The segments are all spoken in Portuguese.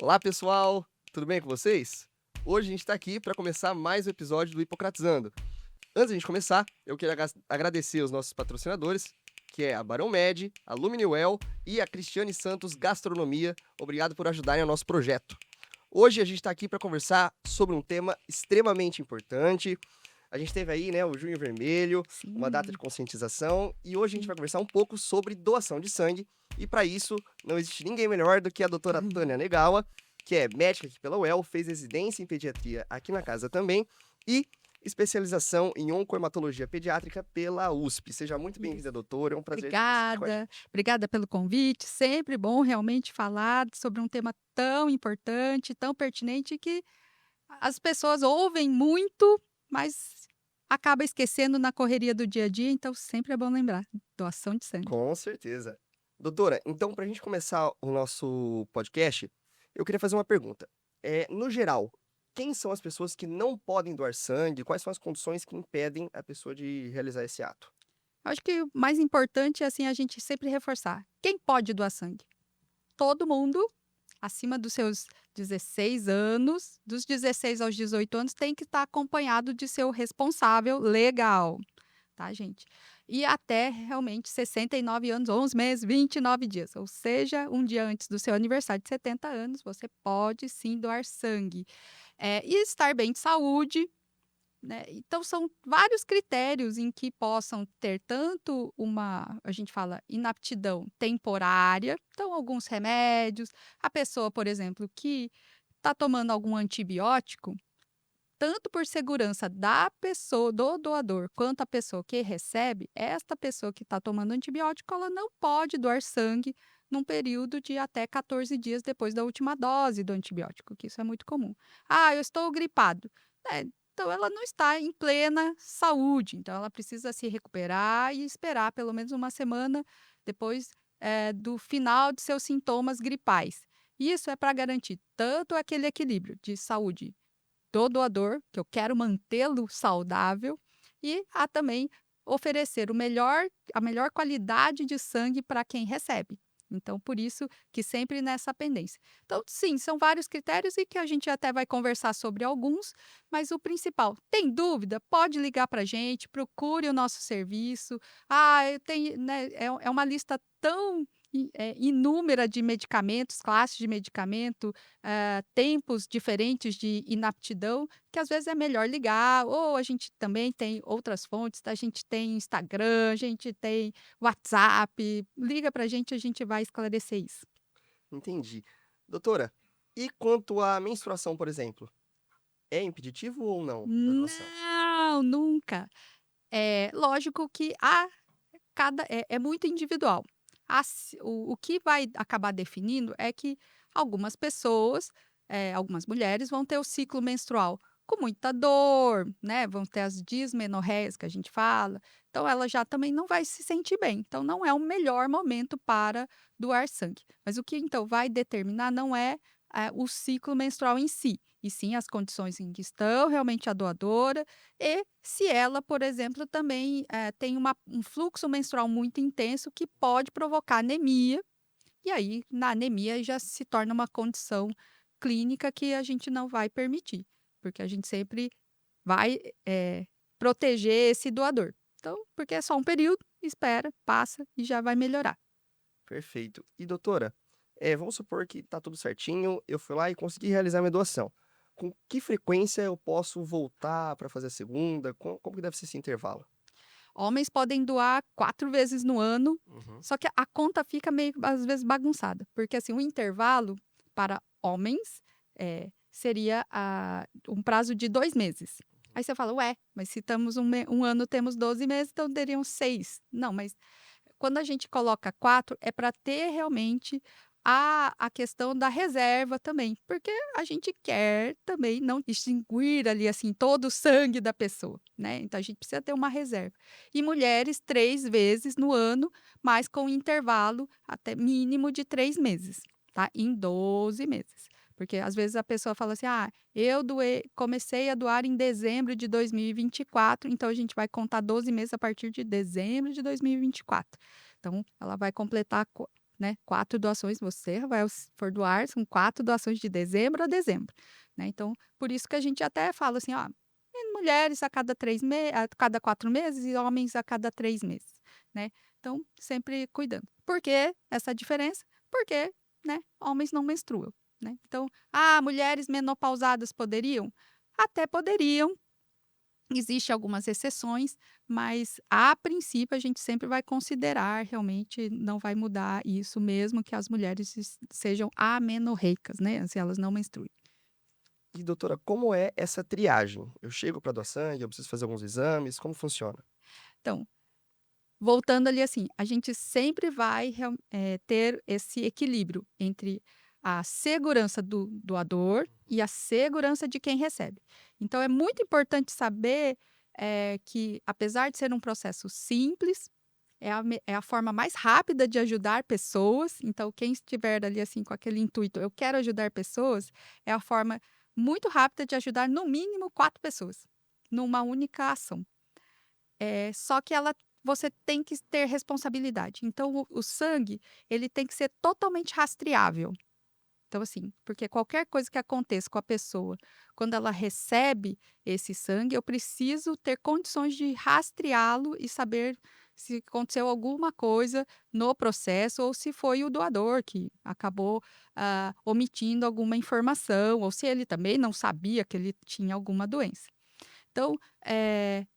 Olá, pessoal! Tudo bem com vocês? Hoje a gente está aqui para começar mais um episódio do Hipocratizando. Antes de a gente começar, eu queria agradecer os nossos patrocinadores, que é a Barão Med, a Luminiwell e a Cristiane Santos Gastronomia. Obrigado por ajudarem o nosso projeto. Hoje a gente está aqui para conversar sobre um tema extremamente importante. A gente teve aí, né, o Junho Vermelho, uma data de conscientização, e hoje a gente vai conversar um pouco sobre doação de sangue. E para isso, não existe ninguém melhor do que a doutora Tânia Negawa, que é médica aqui pela UEL, fez residência em pediatria aqui na casa também, e especialização em oncohematologia pediátrica pela USP. Seja muito bem-vinda, doutora. É um prazer ter você aqui com a Obrigada, gente. obrigada pelo convite. Sempre bom realmente falar sobre um tema tão importante, tão pertinente que as pessoas ouvem muito, mas acaba esquecendo na correria do dia a dia, então sempre é bom lembrar. Doação de sangue. Com certeza. Doutora, então, para a gente começar o nosso podcast, eu queria fazer uma pergunta. No geral, quem são as pessoas que não podem doar sangue? Quais são as condições que impedem a pessoa de realizar esse ato? Acho que o mais importante é assim a gente sempre reforçar. Quem pode doar sangue? Todo mundo acima dos seus 16 anos, dos 16 aos 18 anos, tem que estar acompanhado de seu responsável legal, tá, gente? E até realmente 69 anos, 11 meses, 29 dias, ou seja, um dia antes do seu aniversário de 70 anos, você pode sim doar sangue. E estar bem de saúde, né, então são vários critérios em que possam ter tanto uma, a gente fala, inaptidão temporária, então alguns remédios, a pessoa, por exemplo, que está tomando algum antibiótico, tanto por segurança da pessoa, do doador, quanto a pessoa que recebe, esta pessoa que está tomando antibiótico, ela não pode doar sangue num período de até 14 dias depois da última dose do antibiótico, que isso é muito comum. Ah, eu estou gripado. É, então ela não está em plena saúde, então ela precisa se recuperar e esperar pelo menos uma semana depois do final de seus sintomas gripais. Isso é para garantir tanto aquele equilíbrio de saúde do doador, que eu quero mantê-lo saudável, e a também oferecer a melhor qualidade de sangue para quem recebe. Então, por isso que sempre nessa pendência. Então, sim, são vários critérios e que a gente até vai conversar sobre alguns, mas o principal, tem dúvida? Pode ligar para a gente, procure o nosso serviço. Ah, eu tenho, né, é uma lista tão inúmera de medicamentos, classes de medicamento, tempos diferentes de inaptidão, que às vezes é melhor ligar, ou a gente também tem outras fontes, tá? A gente tem Instagram, a gente tem WhatsApp, liga pra gente, a gente vai esclarecer isso. Entendi. Doutora, e quanto à menstruação, por exemplo? É impeditivo ou não da doação? Não, nunca. É lógico que é muito individual. O que vai acabar definindo é que algumas pessoas, algumas mulheres vão ter o ciclo menstrual com muita dor, né, vão ter as dismenorreias que a gente fala, então ela já também não vai se sentir bem, então não é o melhor momento para doar sangue. Mas o que então vai determinar não é, o ciclo menstrual em si, e sim as condições em que estão realmente a doadora e se ela, por exemplo, também, tem um fluxo menstrual muito intenso que pode provocar anemia, e aí na anemia já se torna uma condição clínica que a gente não vai permitir, porque a gente sempre vai, proteger esse doador. Então, porque é só um período, espera, passa e já vai melhorar. Perfeito. E doutora, vamos supor que tá tudo certinho, eu fui lá e consegui realizar minha doação. Com que frequência eu posso voltar para fazer a segunda? Como que deve ser esse intervalo? Homens podem doar 4 vezes no ano, Uhum. só que a conta fica meio, às vezes, bagunçada, porque, assim, o intervalo para homens, seria um prazo de 2 meses. Aí você fala: "Ué, mas se estamos um ano temos 12 meses, então teriam 6". Não, mas quando a gente coloca 4 é para ter realmente a questão da reserva também, porque a gente quer também não extinguir ali, assim, todo o sangue da pessoa, né, então a gente precisa ter uma reserva. E mulheres 3 vezes no ano, mas com intervalo até mínimo de 3 meses, tá, em 12 meses. Porque às vezes a pessoa fala assim: "Ah, eu comecei a doar em dezembro de 2024, então a gente vai contar 12 meses a partir de dezembro de 2024". Então ela vai completar né? 4 doações, você vai for doar, são 4 doações de dezembro a dezembro, né? Então, por isso que a gente até fala assim, ó, mulheres a cada 4 meses e homens a cada 3 meses, né? Então, sempre cuidando. Por que essa diferença? Porque, né, homens não menstruam, né? Então, mulheres menopausadas poderiam? Até poderiam. Existem algumas exceções, mas a princípio a gente sempre vai considerar, realmente não vai mudar isso mesmo que as mulheres sejam amenorreicas, né, se elas não menstruem. E doutora, como é essa triagem? Eu chego para doar sangue, eu preciso fazer alguns exames, como funciona? Então, voltando ali assim, a gente sempre vai ter esse equilíbrio entre a segurança do doador e a segurança de quem recebe. Então é muito importante saber, que apesar de ser um processo simples, é a forma mais rápida de ajudar pessoas, então quem estiver ali, assim, com aquele intuito: "Eu quero ajudar pessoas", é a forma muito rápida de ajudar no mínimo 4 pessoas, numa única ação. Só que você tem que ter responsabilidade. Então o sangue, ele tem que ser totalmente rastreável. Então, assim, porque qualquer coisa que aconteça com a pessoa, quando ela recebe esse sangue, eu preciso ter condições de rastreá-lo e saber se aconteceu alguma coisa no processo ou se foi o doador que acabou, omitindo alguma informação, ou se ele também não sabia que ele tinha alguma doença. Então,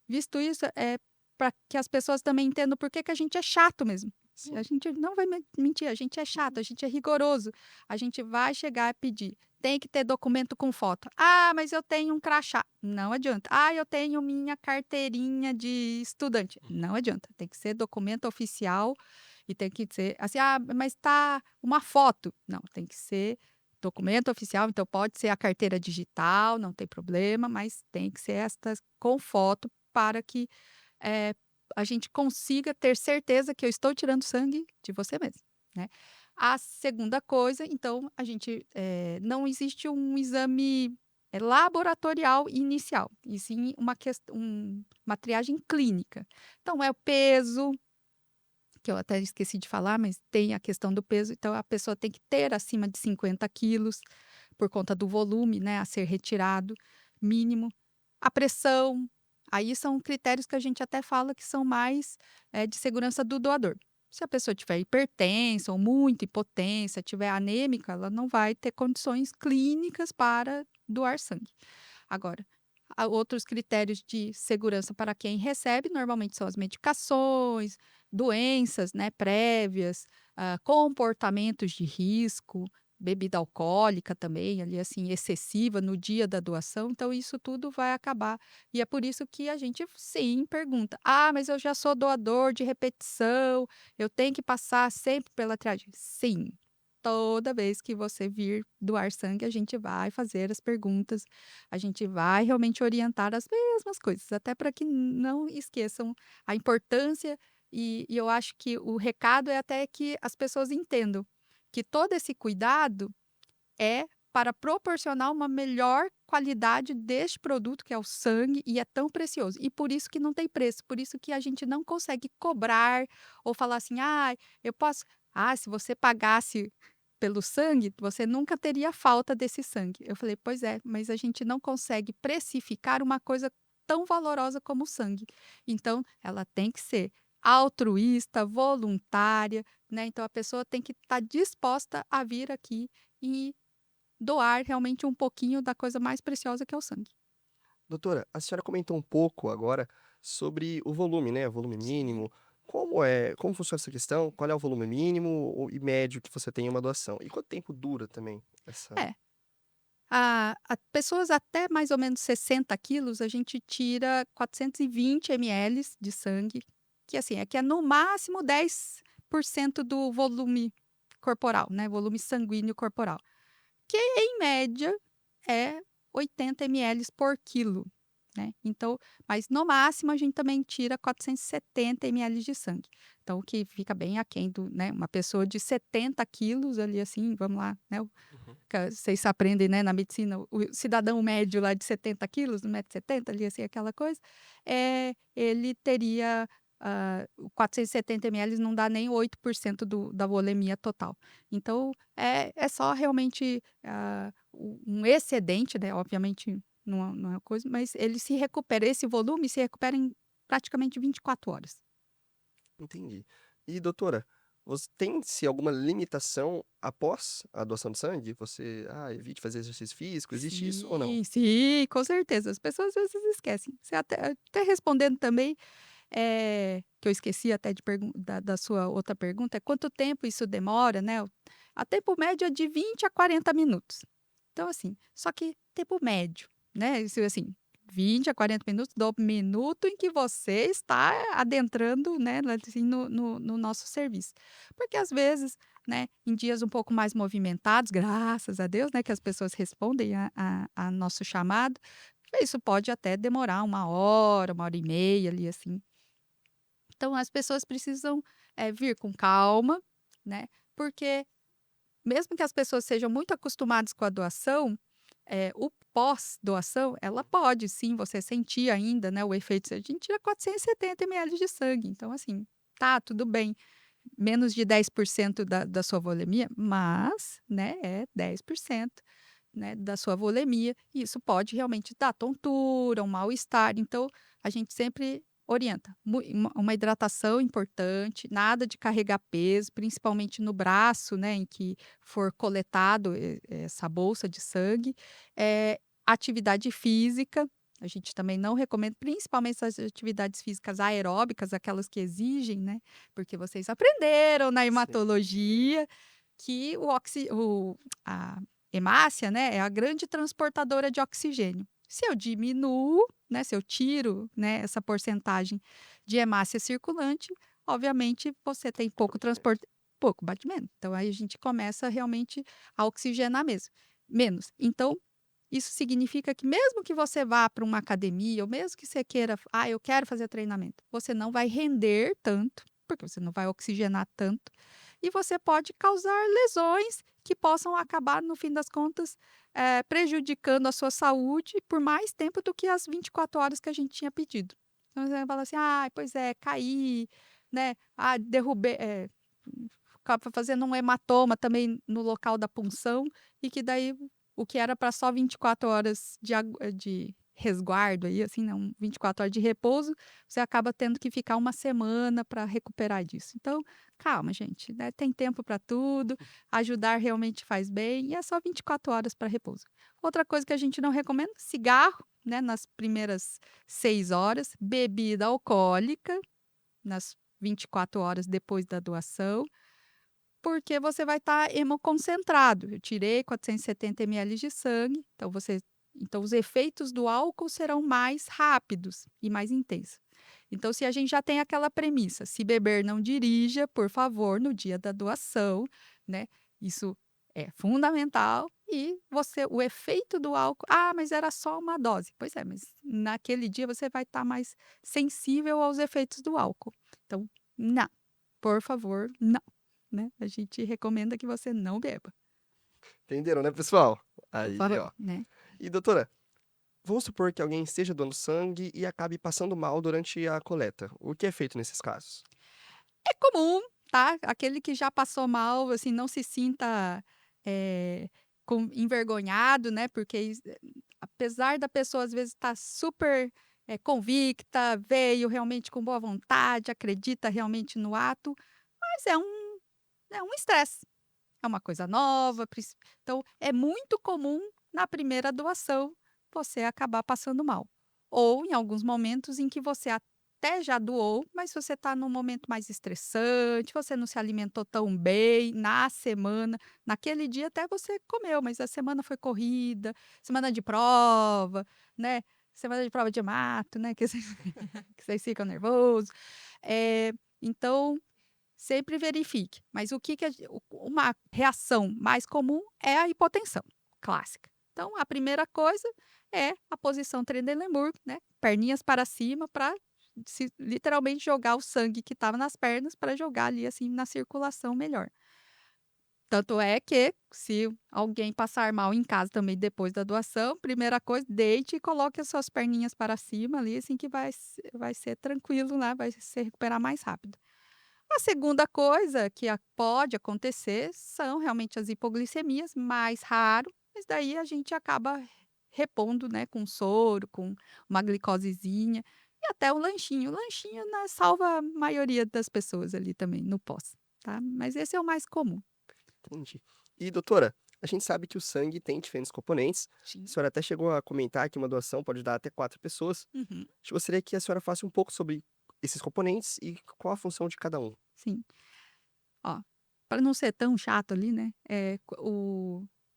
visto isso, é para que as pessoas também entendam por que que a gente é chato mesmo. Sim. A gente não vai mentir, a gente é chato, a gente é rigoroso. A gente vai chegar e pedir: "Tem que ter documento com foto". "Ah, mas eu tenho um crachá". Não adianta. "Ah, eu tenho minha carteirinha de estudante". Não adianta, tem que ser documento oficial e tem que ser assim: "Ah, mas tá uma foto". Não, tem que ser documento oficial, então pode ser a carteira digital, não tem problema, mas tem que ser estas com foto para que, eh, a gente consiga ter certeza que eu estou tirando sangue de você mesmo, né. A segunda coisa, então, a gente, não existe um exame, laboratorial inicial, e sim uma triagem clínica. Então é o peso, que eu até esqueci de falar, mas tem a questão do peso, então a pessoa tem que ter acima de 50 quilos, por conta do volume, né, a ser retirado, mínimo. A pressão, aí são critérios que a gente até fala que são mais, de segurança do doador. Se a pessoa tiver hipertensa ou muito hipotência, tiver anêmica, ela não vai ter condições clínicas para doar sangue. Agora, há outros critérios de segurança para quem recebe, normalmente são as medicações, doenças, né, prévias, comportamentos de risco, bebida alcoólica também, ali, assim, excessiva no dia da doação, então isso tudo vai acabar. E é por isso que a gente, sim, pergunta: "Ah, mas eu já sou doador de repetição, eu tenho que passar sempre pela triagem?" Sim, toda vez que você vir doar sangue, a gente vai fazer as perguntas, a gente vai realmente orientar as mesmas coisas, até para que não esqueçam a importância, e eu acho que o recado é até que as pessoas entendam que todo esse cuidado é para proporcionar uma melhor qualidade deste produto, que é o sangue, e é tão precioso. E por isso que não tem preço, por isso que a gente não consegue cobrar ou falar assim: "Ah, eu posso". Se você pagasse pelo sangue, você nunca teria falta desse sangue. Eu falei: "Pois é, mas a gente não consegue precificar uma coisa tão valorosa como o sangue. Então, ela tem que ser altruísta, voluntária, né, então a pessoa tem que estar disposta a vir aqui e doar realmente um pouquinho da coisa mais preciosa que é o sangue". Doutora, a senhora comentou um pouco agora sobre o volume, né, o volume mínimo. Como funciona essa questão? Qual é o volume mínimo e médio que você tem em uma doação? E quanto tempo dura também essa. É, a pessoas até mais ou menos 60 quilos, a gente tira 420 ml de sangue, que assim, é no máximo 10% do volume corporal, né, volume sanguíneo corporal, que em média é 80 ml por quilo, né. Então, mas no máximo a gente também tira 470 ml de sangue. Então o que fica bem aquém do, né, uma pessoa de 70 quilos ali, assim, vamos lá, né, Uhum. vocês aprendem, né, na medicina, o cidadão médio lá de 70 quilos, 1,70 m ali, assim, aquela coisa, ele teria o 470 ml não dá nem 8% da volemia total. Então, é só realmente um excedente, né? Obviamente, não é coisa, mas ele se recupera. Esse volume se recupera em praticamente 24 horas. Entendi. E doutora, você tem-se alguma limitação após a doação de sangue? Você, evite fazer exercício físico, existe isso ou não? Sim, sim, com certeza. As pessoas às vezes esquecem. Você até respondendo também, que eu esqueci até de da sua outra pergunta, é quanto tempo isso demora, né? A tempo médio é de 20 a 40 minutos. Então, assim, só que tempo médio, né? Isso, assim, 20 a 40 minutos do minuto em que você está adentrando, né, assim, no nosso serviço. Porque às vezes, né, em dias um pouco mais movimentados, graças a Deus, né, que as pessoas respondem a nosso chamado, isso pode até demorar 1 hora e meia ali, assim. Então as pessoas precisam, vir com calma, né, porque mesmo que as pessoas sejam muito acostumadas com a doação, o pós-doação, ela pode sim, você sentir ainda, né, o efeito. A gente tira 470 ml de sangue, então assim, tá, tudo bem, menos de 10% da sua volemia, mas, né, é 10%, né, da sua volemia, e isso pode realmente dar tontura, um mal-estar. Então, a gente sempre orienta, uma hidratação importante, nada de carregar peso, principalmente no braço, né, em que for coletado essa bolsa de sangue. Atividade física, a gente também não recomenda, principalmente essas atividades físicas aeróbicas, aquelas que exigem, né, porque vocês aprenderam na Sim. hematologia que a hemácia, né, é a grande transportadora de oxigênio. Se eu diminuo, né, se eu tiro, né, essa porcentagem de hemácia circulante, obviamente você tem pouco transporte, pouco batimento. Então aí a gente começa realmente a oxigenar mesmo, menos. Então, isso significa que mesmo que você vá para uma academia, ou mesmo que você queira, eu quero fazer treinamento, você não vai render tanto, porque você não vai oxigenar tanto, e você pode causar lesões que possam acabar, no fim das contas, prejudicando a sua saúde por mais tempo do que as 24 horas que a gente tinha pedido. Então, você vai falar assim: pois é, caí, né? Derrubei, acaba fazendo um hematoma também no local da punção, e que daí o que era para só 24 horas de resguardo aí, assim, não, 24 horas de repouso, você acaba tendo que ficar 1 semana para recuperar disso. Então, calma, gente, né, tem tempo para tudo, ajudar realmente faz bem, e é só 24 horas para repouso. Outra coisa que a gente não recomenda, cigarro, né, nas primeiras 6 horas, bebida alcoólica nas 24 horas depois da doação, porque você vai estar hemoconcentrado. Eu tirei 470 ml de sangue, então os efeitos do álcool serão mais rápidos e mais intensos. Então, se a gente já tem aquela premissa, se beber não dirija, por favor, no dia da doação, né? Isso é fundamental. E o efeito do álcool, mas era só uma dose. Pois é, mas naquele dia você vai estar mais sensível aos efeitos do álcool. Então, não, por favor, não, né? A gente recomenda que você não beba, Entenderam, né, pessoal? por Aí, favor, ó. né? E doutora, vamos supor que alguém esteja doando sangue e acabe passando mal durante a coleta. O que é feito nesses casos? É comum, tá? Aquele que já passou mal, assim, não se sinta, eh, envergonhado, né, porque apesar da pessoa às vezes estar super, convicta, veio realmente com boa vontade, acredita realmente no ato, mas é um estresse, é uma coisa nova, então é muito comum na primeira doação você acabar passando mal. Ou em alguns momentos em que você até já doou, mas você está num momento mais estressante, você não se alimentou tão bem na semana, naquele dia até você comeu, mas a semana foi corrida, semana de prova, né, semana de prova de mato, né, que vocês que vocês ficam nervosos. Então sempre verifique, mas o que que uma reação mais comum é a hipotensão, clássica. Então, a primeira coisa é a posição Trendelenburg, né, perninhas para cima para literalmente jogar o sangue que estava nas pernas para jogar ali, assim, na circulação melhor. Tanto é que, se alguém passar mal em casa também depois da doação, primeira coisa, deite e coloque as suas perninhas para cima ali, assim que vai ser tranquilo, né, vai se recuperar mais rápido. A segunda coisa que pode acontecer são realmente as hipoglicemias, mais raro, mas daí a gente acaba repondo, né, com soro, com uma glicosezinha e até um lanchinho. O lanchinho, né, salva a maioria das pessoas ali também no pós, tá? Mas esse é o mais comum. Entendi. E doutora, a gente sabe que o sangue tem diferentes componentes. A Sim. senhora até chegou a comentar que uma doação pode dar até 4 pessoas. Uhum. Eu gostaria que a senhora falasse um pouco sobre esses componentes e qual a função de cada um. Sim. Ó, para não ser tão chato ali, né,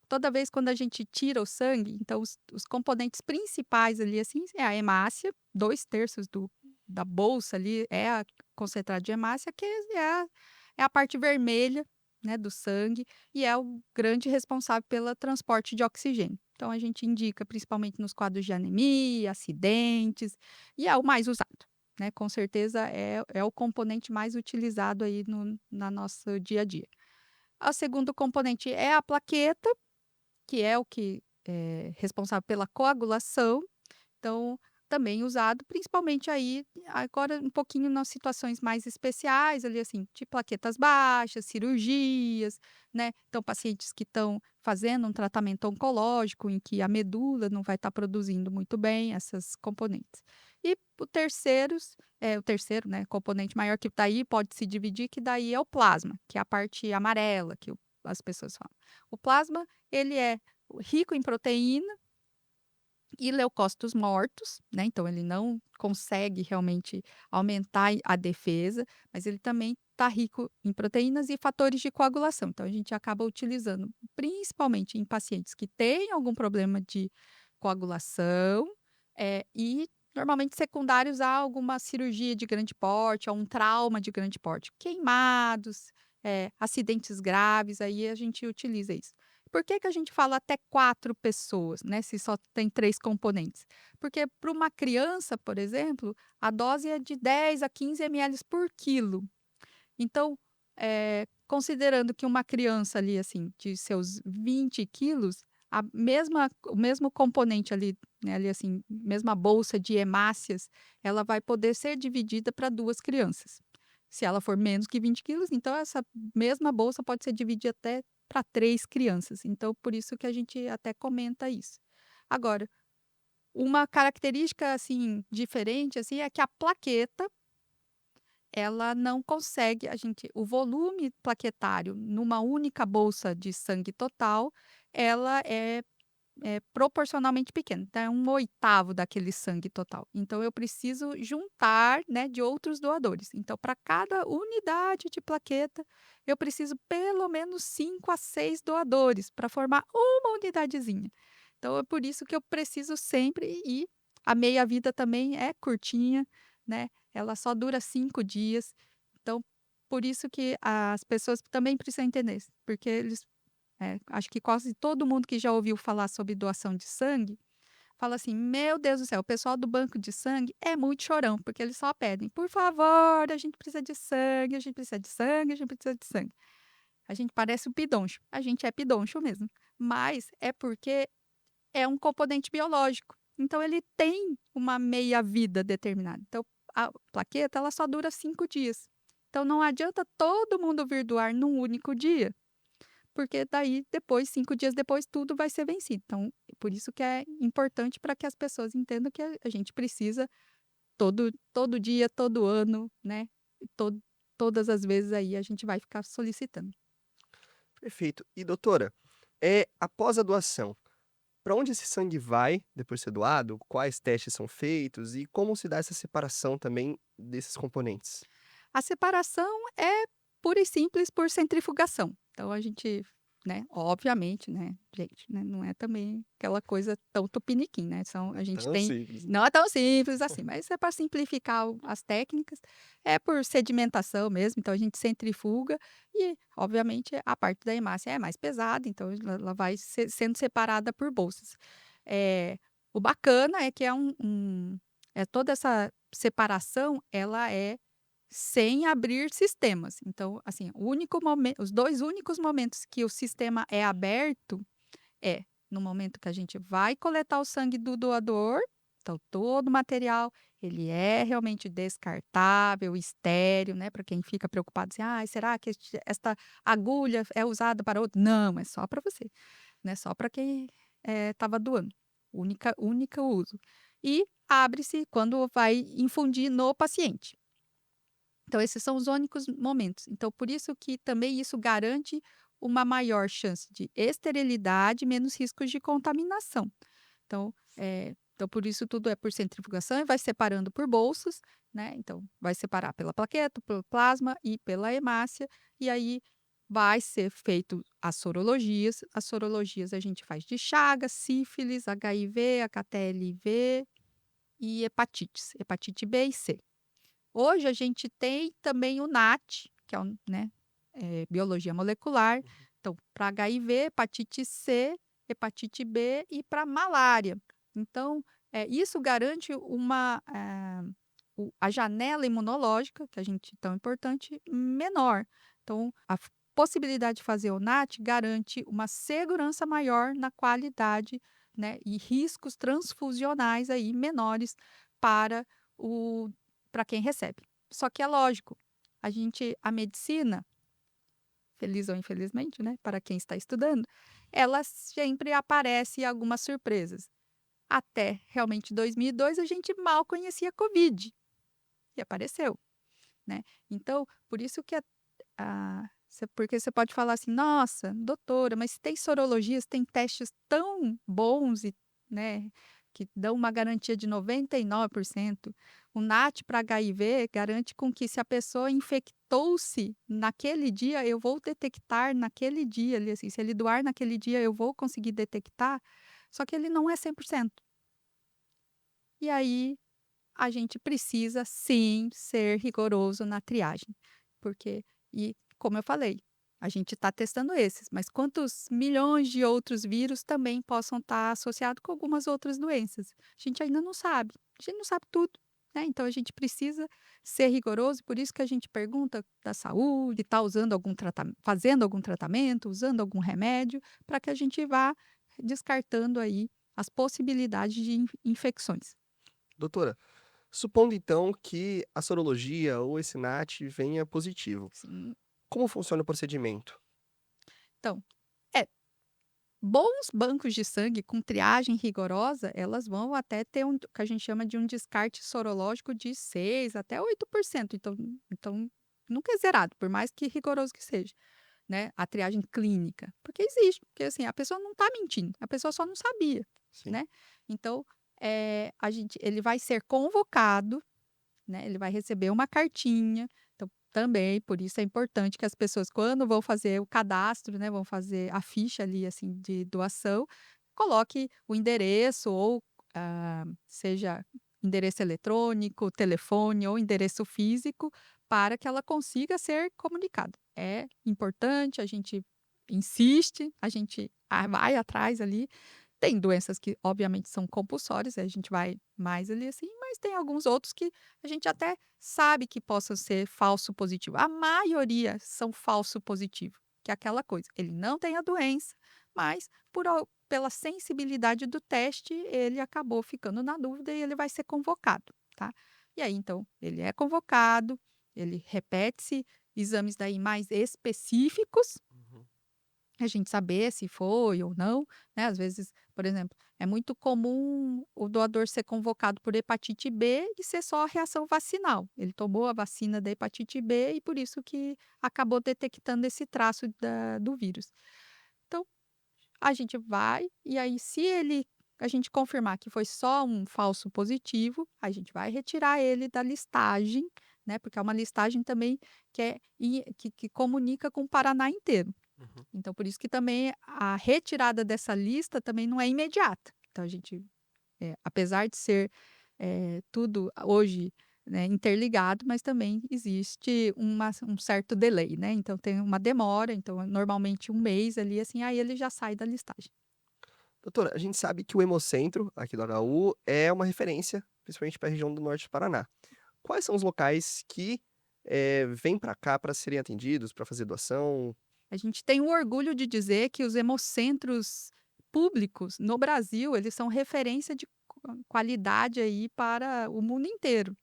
toda vez quando a gente tira o sangue, então os componentes principais ali, assim, é a hemácia, 2/3 da bolsa ali é a concentrado de hemácia, que é a parte vermelha, né, do sangue, e é o grande responsável pelo transporte de oxigênio. Então a gente indica principalmente nos quadros de anemia, acidentes, e é o mais usado. Né, com certeza é o componente mais utilizado aí na nosso dia a dia. O segundo componente é a plaqueta, que é o que é responsável pela coagulação, então também usado principalmente aí, agora um pouquinho nas situações mais especiais ali, assim, de plaquetas baixas, cirurgias, né, então pacientes que estão fazendo um tratamento oncológico em que a medula não vai estar produzindo muito bem essas componentes. E o terceiro, né, componente maior que daí pode se dividir, que daí é o plasma, que é a parte amarela que as pessoas falam. O plasma, ele é rico em proteína e leucócitos mortos, né, então ele não consegue realmente aumentar a defesa, mas ele também está rico em proteínas e fatores de coagulação. Então a gente acaba utilizando principalmente em pacientes que têm algum problema de coagulação, e normalmente secundários a alguma cirurgia de grande porte, a um trauma de grande porte, queimados, acidentes graves, aí a gente utiliza isso. Por que que a gente fala até 4 pessoas, né, se só tem 3 componentes? Porque para uma criança, por exemplo, a dose é de 10 a 15 ml por quilo. Então, considerando que uma criança ali, assim, de seus 20 quilos, o mesmo componente ali, né, ali assim, mesma bolsa de hemácias, ela vai poder ser dividida para 2 crianças. Se ela for menos que 20 quilos, então essa mesma bolsa pode ser dividida até para 3 crianças. Então, por isso que a gente até comenta isso. Agora, uma característica, assim, diferente, assim, é que a plaqueta ela não consegue o volume plaquetário numa única bolsa de sangue total, ela é proporcionalmente pequena, então é 1/8 daquele sangue total. Então eu preciso juntar, né, de outros doadores. Então para cada unidade de plaqueta, eu preciso pelo menos 5 a 6 doadores para formar uma unidadezinha. Então é por isso que eu preciso sempre e a meia-vida também é curtinha, né, ela só dura 5 dias. Então, por isso que as pessoas também precisam entender, porque acho que quase todo mundo que já ouviu falar sobre doação de sangue, fala assim: "Meu Deus do céu, o pessoal do banco de sangue é muito chorão", porque eles só pedem: "Por favor, a gente precisa de sangue, a gente precisa de sangue, a gente precisa de sangue". A gente parece um pidoncho, a gente é pidoncho mesmo, mas é porque é um componente biológico, então ele tem uma meia-vida determinada. Então a plaqueta, ela só dura 5 dias. Então não adianta todo mundo vir doar num único dia, porque daí depois, 5 dias depois, tudo vai ser vencido. Então, por isso que é importante para que as pessoas entendam que a gente precisa todo dia, todo ano, né, to todas as vezes aí a gente vai ficar solicitando. Perfeito. E doutora, após a doação, para onde esse sangue vai depois de ser doado? Quais testes são feitos e como se dá essa separação também desses componentes? A separação é pura e simples por centrifugação. Então a gente, né, obviamente, né, gente, né, não é também aquela coisa tão tupiniquim, né, a gente Tão tem simples, né? não é tão simples assim, mas é para simplificar as técnicas, é por sedimentação mesmo, então a gente centrifuga e, obviamente, a parte da hemácia é mais pesada, então ela vai sendo separada por bolsas. O bacana é que toda essa separação, ela é sem abrir sistemas. Então, assim, os 2 únicos momentos que o sistema é aberto é no momento que a gente vai coletar o sangue do doador, então todo o material, ele é realmente descartável, estéril, né, para quem fica preocupado assim: "Ai, será que esta agulha é usada para outro?" Não, é só para você, né, só para quem, estava doando, única uso. E abre-se quando vai infundir no paciente. Então esses são os únicos momentos. Então por isso que também isso garante uma maior chance de esterilidade, menos riscos de contaminação. Então, então por isso tudo é por centrifugação e vai separando por bolsas, né, então vai separar pela plaqueta, pelo plasma e pela hemácia, e aí vai ser feito as sorologias a gente faz de Chagas, sífilis, HIV, HTLV e hepatite B e C. Hoje a gente tem também o NAT, que é o, né, biologia molecular, então para HIV, hepatite C, hepatite B e para malária. Então, isso garante a janela imunológica, que a gente tão importante, menor. Então, possibilidade de fazer o NAT garante uma segurança maior na qualidade, né, e riscos transfusionais aí menores para o para quem recebe. Só que é lógico, a medicina, feliz ou infelizmente, né, para quem está estudando, ela sempre aparece algumas surpresas. Até realmente 2002 a gente mal conhecia Covid e apareceu, né. Então, por isso que porque você pode falar assim: "Nossa, doutora, mas tem sorologias, tem testes tão bons e, né, que dão uma garantia de 99%. O NAT para HIV garante com que se a pessoa infectou-se naquele dia, eu vou detectar naquele dia ali, assim, se ele doar naquele dia, eu vou conseguir detectar", só que ele não é 100%. E aí a gente precisa sim ser rigoroso na triagem, porque como eu falei, a gente está testando esses, mas quantos milhões de outros vírus também possam estar associados com algumas outras doenças? A gente ainda não sabe, a gente não sabe tudo, né? Então a gente precisa ser rigoroso, por isso que a gente pergunta da saúde, está usando algum tratamento, fazendo algum tratamento, usando algum remédio, para que a gente vá descartando aí as possibilidades de infecções. Doutora, supondo então que a sorologia ou esse NAT venha positivo, Sim. como funciona o procedimento? Então, é, bons bancos de sangue com triagem rigorosa, elas vão até ter um que a gente chama de um descarte sorológico de 6 até 8%. Então nunca é zerado, por mais que rigoroso que seja, né, a triagem clínica, porque existe, porque assim, a pessoa não está mentindo, a pessoa só não sabia, Sim. né. Então, ele vai ser convocado, né, ele vai receber uma cartinha, então também por isso é importante que as pessoas quando vão fazer o cadastro, né, vão fazer a ficha ali, assim, de doação, coloque o endereço ou, seja endereço eletrônico, telefone ou endereço físico, para que ela consiga ser comunicada. É importante, a gente insiste, a gente, vai atrás ali, tem doenças que, obviamente, são compulsórias, aí a gente vai mais ali, assim, mas tem alguns outros que a gente até sabe que possam ser falso positivo. A maioria são falso positivo, que é aquela coisa, ele não tem a doença, mas pela sensibilidade do teste, ele acabou ficando na dúvida e ele vai ser convocado, tá? E aí, então, ele é convocado, ele repete-se exames daí mais específicos, Uhum. a gente saber se foi ou não, né, às vezes, por exemplo, é muito comum o doador ser convocado por hepatite B e ser só a reação vacinal. Ele tomou a vacina da hepatite B e por isso que acabou detectando esse traço do vírus. Então, a gente vai e aí se a gente confirmar que foi só um falso positivo, a gente vai retirar ele da listagem, né, porque é uma listagem também que comunica com o Paraná inteiro. Uhum. Então, por isso que também a retirada dessa lista também não é imediata. Então, a gente, apesar de ser tudo hoje, né, interligado, mas também existe um certo delay, né? Então, tem uma demora. Então, normalmente 1 mês ali, assim, aí ele já sai da listagem. Doutora, a gente sabe que o Hemocentro, aqui do HU, é uma referência, principalmente para a região do norte do Paraná. Quais são os locais que vêm para cá para serem atendidos, para fazer doação? A gente tem o orgulho de dizer que os hemocentros públicos no Brasil, eles são referência de qualidade aí para o mundo inteiro.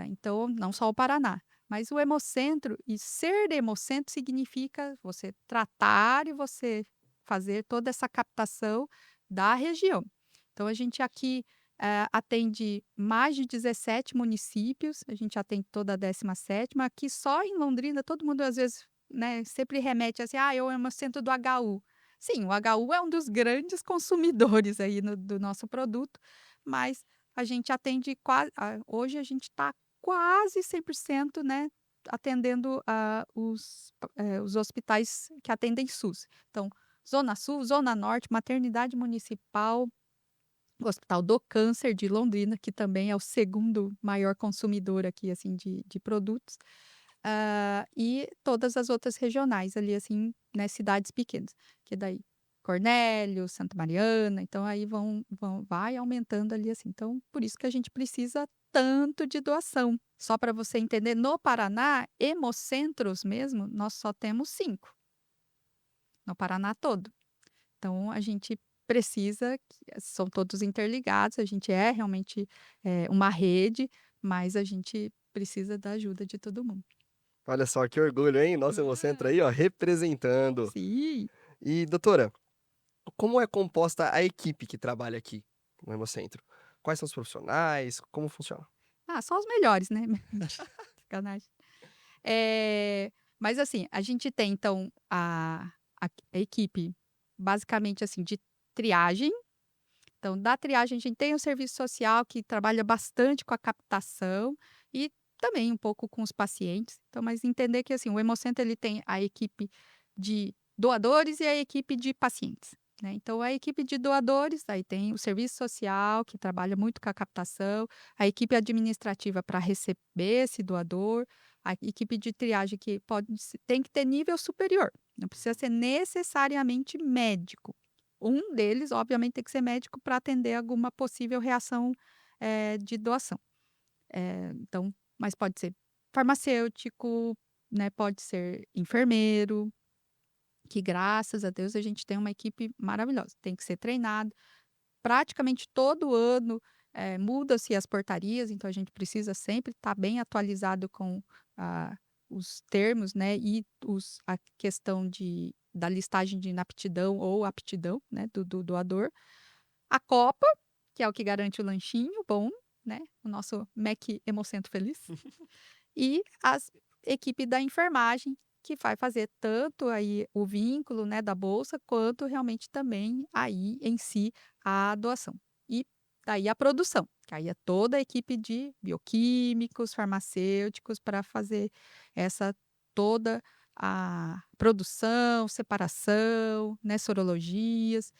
Então, não só o Paraná. Mas o hemocentro, e ser hemocentro significa você tratar e você fazer toda essa captação da região. Então, a gente aqui atende mais de 17 municípios, a gente atende toda a 17ª. Aqui só em Londrina, todo mundo às vezes, né, sempre remete assim, é o hemocentro do HU. Sim, o HU é um dos grandes consumidores aí do nosso produto, mas a gente atende quase, hoje a gente está quase 100%, né, atendendo os hospitais que atendem SUS. Então, Zona Sul, Zona Norte, Maternidade Municipal, o Hospital do Câncer de Londrina, que também é o segundo maior consumidor aqui, assim, de produtos, e todas as outras regionais ali, assim, né, cidades pequenas, que daí Cornélio, Santa Mariana, então aí vai aumentando ali, assim. Então, por isso que a gente precisa tanto de doação. Só para você entender, no Paraná, hemocentros mesmo, nós só temos 5, no Paraná todo. Então, a gente precisa, são todos interligados, a gente é realmente uma rede, mas a gente precisa da ajuda de todo mundo. Olha só que orgulho, hein? Nosso Hemocentro aí, ó, representando. Sim. E doutora, como é composta a equipe que trabalha aqui no Hemocentro? Quais são os profissionais? Como funciona? Só os melhores, né? Sacanagem. Mas assim, a gente tem então a equipe basicamente assim de triagem. Então, da triagem a gente tem o serviço social que trabalha bastante com a captação e também um pouco com os pacientes. Então, mas entender que assim, o Hemocentro ele tem a equipe de doadores e a equipe de pacientes, né. Então a equipe de doadores, aí tem o serviço social que trabalha muito com a captação, a equipe administrativa para receber esse doador, a equipe de triagem que tem que ter nível superior, não precisa ser necessariamente médico. Um deles, obviamente, tem que ser médico para atender alguma possível reação, de doação. Então, mas pode ser farmacêutico, né, pode ser enfermeiro, que graças a Deus a gente tem uma equipe maravilhosa. Tem que ser treinado. Praticamente todo ano, muda-se as portarias, então a gente precisa sempre estar bem atualizado com, os termos, né, e a questão da listagem de inaptidão ou aptidão, né, do doador. A copa, que é o que garante o lanchinho bom, né, o nosso Mac Hemocentro feliz. E as equipe da enfermagem, que vai fazer tanto aí o vínculo, né, da bolsa, quanto realmente também aí em si a doação. E daí a produção, que aí é toda a equipe de bioquímicos, farmacêuticos para fazer essa toda a produção, separação, né, sorologias,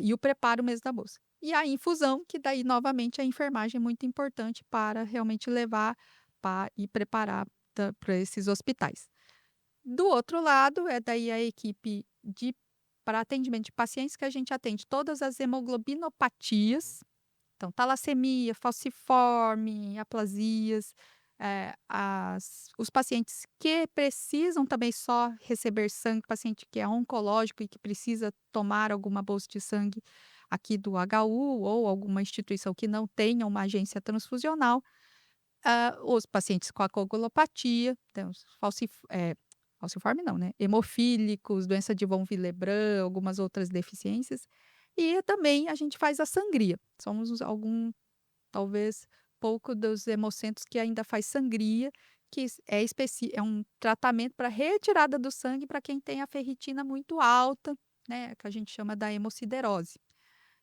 e o preparo mesmo da bolsa. E a infusão, que daí novamente a enfermagem é muito importante para realmente levar e preparar para esses hospitais. Do outro lado, é daí a equipe para atendimento de pacientes que a gente atende todas as hemoglobinopatias, então talassemia, falciforme, aplasias, os pacientes que precisam também só receber sangue, paciente que é oncológico e que precisa tomar alguma bolsa de sangue aqui do HU ou alguma instituição que não tenha uma agência transfusional. Os pacientes com a coagulopatia, temos falciforme não, né, hemofílicos, doença de von Willebrand, algumas outras deficiências. E também a gente faz a sangria. Somos talvez, pouco dos hemocentros que ainda faz sangria, que é um tratamento para retirada do sangue para quem tem a ferritina muito alta, né, que a gente chama da hemociderose.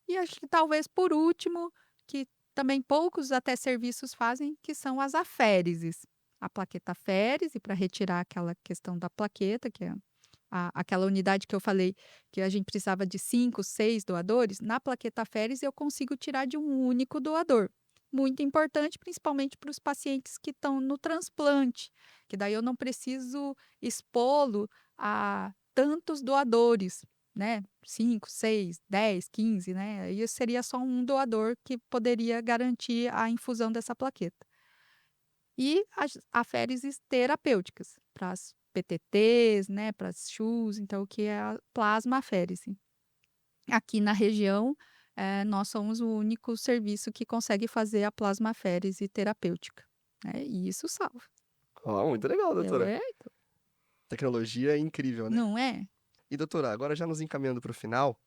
E acho que talvez por último, que também poucos até serviços fazem, que são as aféreses. A plaqueta aférese para retirar aquela questão da plaqueta, que é aquela unidade que eu falei que a gente precisava de 5, 6 doadores, na plaqueta aférese eu consigo tirar de um único doador. Muito importante, principalmente para os pacientes que estão no transplante, que daí eu não preciso expô-lo a tantos doadores, né, 5, 6, 10, 15, né, aí seria só um doador que poderia garantir a infusão dessa plaqueta. e as aféreses terapêuticas, para as PTTs, né, para as CHUs, então, que é a plasmaférese. Aqui na região, nós somos o único serviço que consegue fazer a plasmaférese terapêutica, né, e isso salva. Ó, muito legal, Eu doutora. é Tecnologia é incrível, né? não é? E, doutora, agora já nos encaminhando para o final,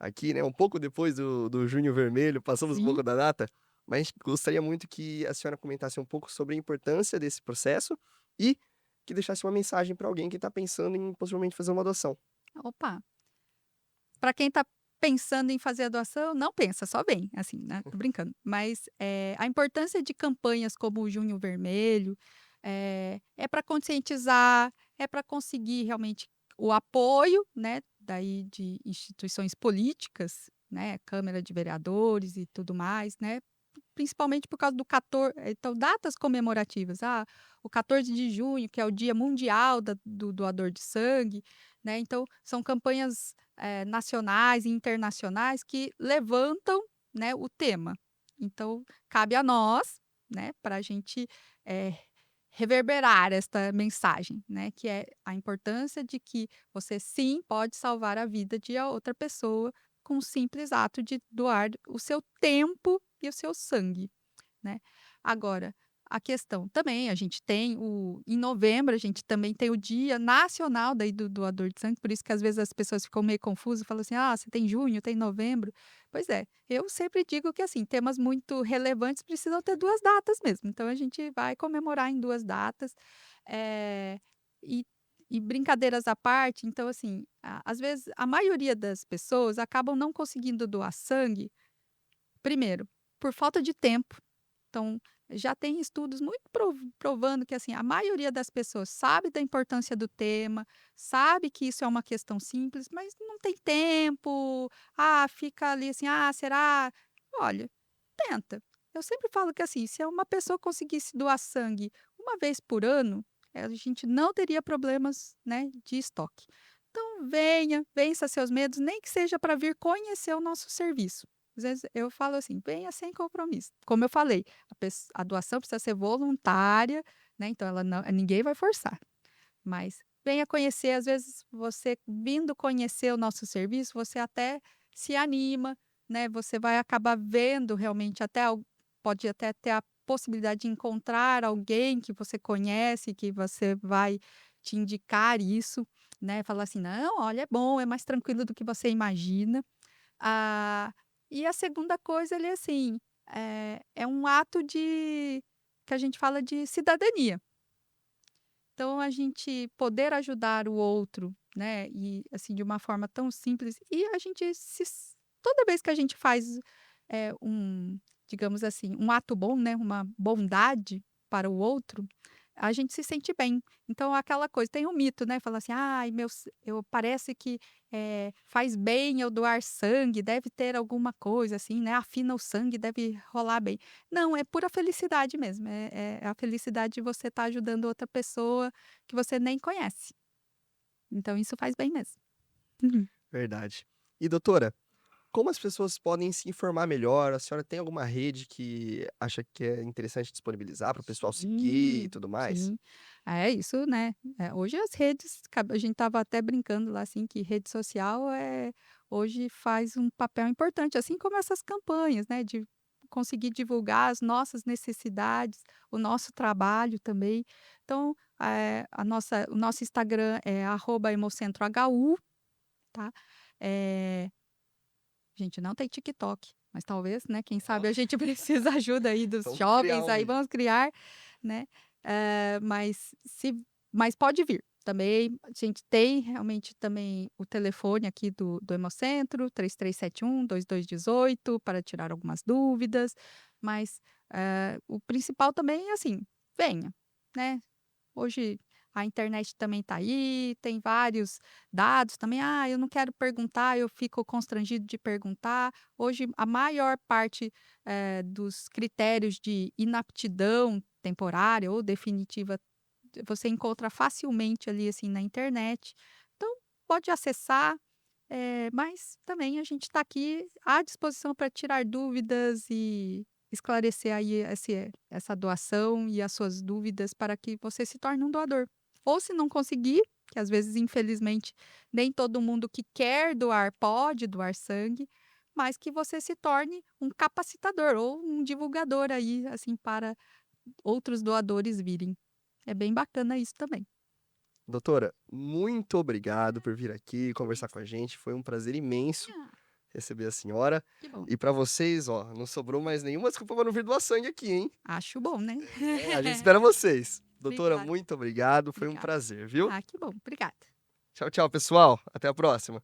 aqui, né, um pouco depois do Junho Vermelho, passamos um Sim. pouco da data, mas a gente gostaria muito que a senhora comentasse um pouco sobre a importância desse processo e que deixasse uma mensagem para alguém que está pensando em possivelmente fazer uma adoção. Opa, para quem está pensando em fazer a doação, não pensa, só vem, assim, né, tô brincando. Mas, a importância de campanhas como o Junho Vermelho, é para conscientizar, é para conseguir realmente o apoio, né, daí de instituições políticas, né, Câmara de Vereadores e tudo mais, né, principalmente por causa do 14, então datas comemorativas, o 14 de junho, que é o Dia Mundial do doador de sangue, né, então são campanhas, nacionais e internacionais que levantam, né, o tema. Então cabe a nós, né, para a gente, eh, reverberar esta mensagem, né, que é a importância de que você sim pode salvar a vida de a outra pessoa com o simples ato de doar o seu tempo e o seu sangue, né. Agora, a questão também, a gente tem em novembro, a gente também tem o Dia Nacional daí do doador de sangue, por isso que às vezes as pessoas ficam meio confusas, falam assim: "Ah, você tem junho, tem novembro". Pois é, eu sempre digo que, assim, temas muito relevantes precisam ter 2 datas mesmo, então a gente vai comemorar em 2 datas, eh, e brincadeiras à parte, então, assim, às vezes a maioria das pessoas acabam não conseguindo doar sangue, primeiro, por falta de tempo. Então, já tem estudos muito provando que, assim, a maioria das pessoas sabe da importância do tema, sabe que isso é uma questão simples, mas não tem tempo, fica ali assim: "Ah, será?". Olha, tenta. Eu sempre falo que, assim, se uma pessoa conseguisse doar sangue uma vez por ano, a gente não teria problemas, né, de estoque. Então venha, vença seus medos, nem que seja para vir conhecer o nosso serviço. Às vezes eu falo assim: "Venha sem compromisso". Como eu falei, a doação precisa ser voluntária, né, então ela não ninguém vai forçar, mas venha conhecer, às vezes você vindo conhecer o nosso serviço, você até se anima, né, você vai acabar vendo realmente até pode até ter a possibilidade de encontrar alguém que você conhece, que você vai te indicar isso, né, falar assim: "Não, olha, é bom, é mais tranquilo do que você imagina". Ah, e a segunda coisa ele, assim, é um ato de que a gente fala de cidadania. Então a gente poder ajudar o outro, né, e assim, de uma forma tão simples e a gente toda vez que a gente faz, digamos assim, um ato bom, né, uma bondade para o outro, a gente se sente bem. Então aquela coisa, tem um mito, né, fala assim: "Ai, eu parece que, faz bem eu doar sangue, deve ter alguma coisa assim, né, afina o sangue, deve rolar bem". Não, é pura felicidade mesmo, é a felicidade de você estar ajudando outra pessoa que você nem conhece. Então isso faz bem mesmo. Uhum. Verdade. E, doutora, como as pessoas podem se informar melhor? A senhora tem alguma rede que acha que é interessante disponibilizar para o pessoal seguir e Sim, tudo mais? sim. É isso, né, hoje as redes a gente estava até brincando lá, assim, que rede social, hoje faz um papel importante, assim como essas campanhas, né, de conseguir divulgar as nossas necessidades, o nosso trabalho também. Então, o nosso Instagram é @hemocentrohu, tá. Eh, a gente não tem TikTok, mas talvez, né, quem Ó, sabe a gente precisa ajuda aí dos vamos criar jovens um aí, aí. vamos criar, né, mas pode vir. Também a gente tem realmente também o telefone aqui do Hemocentro, 3371-2218 para tirar algumas dúvidas, mas, o principal também é assim, venha, né. Hoje a internet também está aí, tem vários dados também. "Ah, eu não quero perguntar, eu fico constrangido de perguntar". Hoje a maior parte, dos critérios de inaptidão temporária ou definitiva, você encontra facilmente ali, assim, na internet. Então pode acessar, mas também a gente está aqui à disposição para tirar dúvidas e esclarecer aí essa doação e as suas dúvidas para que você se torne um doador. Ou se não conseguir, que às vezes, infelizmente, nem todo mundo que quer doar pode doar sangue, mas que você se torne um capacitador ou um divulgador aí, assim, para outros doadores virem. É bem bacana isso também. Doutora, muito obrigado por vir aqui conversar com a gente. Foi um prazer imenso Ah, receber a senhora. que bom. E pra vocês, ó, não sobrou mais nenhuma desculpa pra não vir doar sangue aqui, hein? Acho bom, né? A gente espera vocês. Doutora, Obrigada. muito obrigado. Foi um Obrigada. prazer, viu? Ah, que bom. Obrigada. Tchau, tchau, pessoal. Até a próxima.